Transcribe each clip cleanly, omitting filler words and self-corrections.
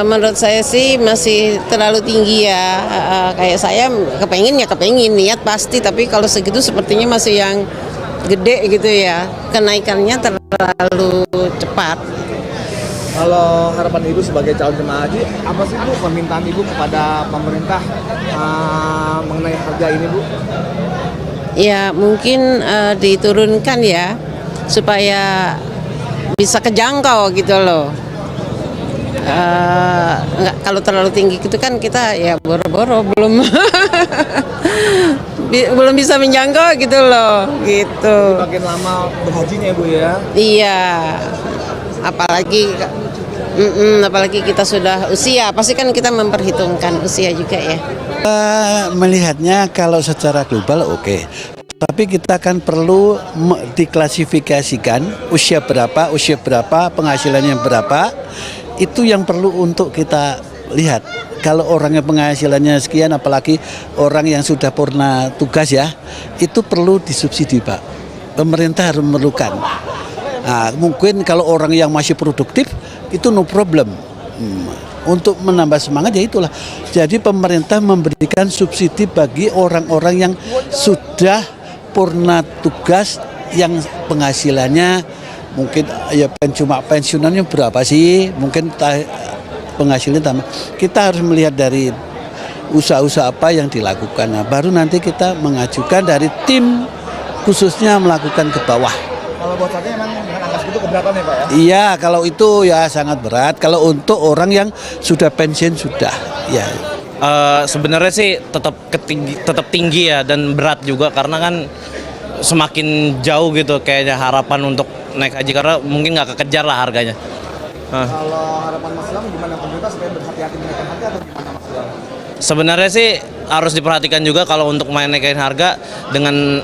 Menurut saya sih masih terlalu tinggi ya. Kayak saya kepengin niat pasti, tapi kalau segitu sepertinya masih yang gede gitu ya. Kenaikannya terlalu cepat. Kalau harapan Ibu sebagai calon jemaah haji, apa sih Bu permintaan Ibu kepada pemerintah mengenai harga ini Bu? Ya mungkin diturunkan ya supaya bisa kejangkau gitu loh. Enggak, kalau terlalu tinggi gitu kan kita ya boro-boro belum belum bisa menjangkau gitu loh gitu. Makin lama berhajinya Bu ya? Iya, apalagi kita sudah usia, pasti kan kita memperhitungkan usia juga ya. Melihatnya kalau secara global oke. Tapi kita kan perlu diklasifikasikan usia berapa, penghasilannya berapa. Itu yang perlu untuk kita lihat. Kalau orangnya penghasilannya sekian, apalagi orang yang sudah purna tugas ya, itu perlu disubsidi Pak. Pemerintah harus memerlukan. Nah, mungkin kalau orang yang masih produktif itu no problem. Untuk menambah semangat ya itulah. Jadi pemerintah memberikan subsidi bagi orang-orang yang sudah purna tugas yang penghasilannya mungkin ya pensiunannya berapa sih, mungkin penghasilannya tambah. Kita harus melihat dari usaha-usaha apa yang dilakukan. Nah, baru nanti kita mengajukan dari tim khususnya melakukan ke bawah. Kalau bocornya memang dengan angka segitu keberatan ya Pak ya? Iya, kalau itu ya sangat berat. Kalau untuk orang yang sudah pensiun sudah ya. Sebenarnya sih tetap tinggi ya, dan berat juga karena kan semakin jauh gitu kayaknya harapan untuk naik haji, karena mungkin nggak kekejar lah harganya. Kalau harapan Mas Ilham gimana, pemerintah supaya berhati-hati menaikkan harga atau gimana Mas Ilham? Sebenarnya sih harus diperhatikan juga kalau untuk naikin harga dengan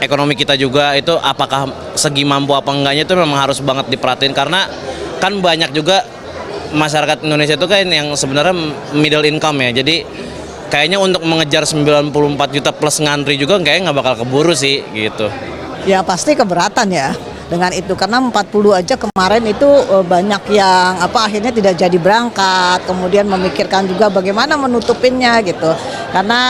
ekonomi kita juga, itu apakah segi mampu apa enggaknya itu memang harus banget diperhatiin, karena kan banyak juga masyarakat Indonesia itu kan yang sebenarnya middle income ya. Jadi kayaknya untuk mengejar 94 juta plus ngantri juga kayaknya nggak bakal keburu sih gitu. Ya pasti keberatan ya dengan itu, karena 40 aja kemarin itu banyak yang akhirnya tidak jadi berangkat, kemudian memikirkan juga bagaimana menutupinnya gitu. Karena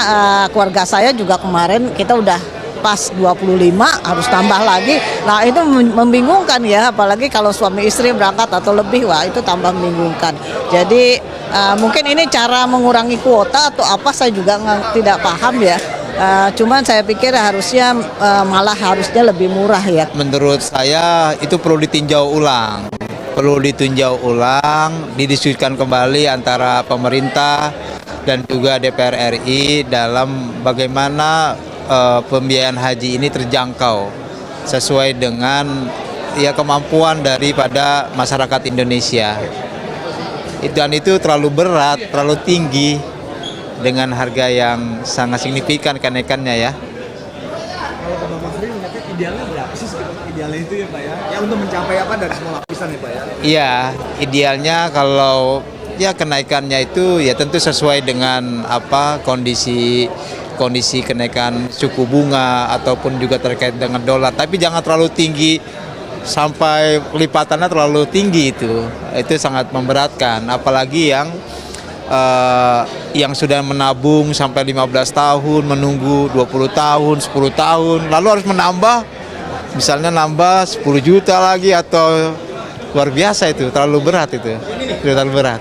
keluarga saya juga kemarin kita udah pas 25 harus tambah lagi. Nah, itu membingungkan ya, apalagi kalau suami istri berangkat atau lebih, wah itu tambah membingungkan. Jadi mungkin ini cara mengurangi kuota atau apa, saya juga tidak paham ya. Cuman saya pikir harusnya malah harusnya lebih murah ya. Menurut saya itu perlu ditinjau ulang. Didiskusikan kembali antara pemerintah dan juga DPR RI dalam bagaimana pembiayaan haji ini terjangkau sesuai dengan ya kemampuan daripada masyarakat Indonesia. Dan itu terlalu berat, terlalu tinggi dengan harga yang sangat signifikan kenaikannya ya. Kalau Bapak Mas Ri melihatnya idealnya berapa sih idealnya itu ya Pak ya? Ya untuk mencapai apa dari semua lapisan ya Pak ya? Iya, idealnya kalau ya kenaikannya itu ya tentu sesuai dengan apa kondisi kenaikan suku bunga ataupun juga terkait dengan dolar, tapi jangan terlalu tinggi sampai lipatannya terlalu tinggi, itu sangat memberatkan, apalagi yang sudah menabung sampai 15 tahun menunggu 20 tahun 10 tahun lalu harus menambah, misalnya nambah 10 juta lagi, atau luar biasa, itu terlalu berat, itu terlalu berat.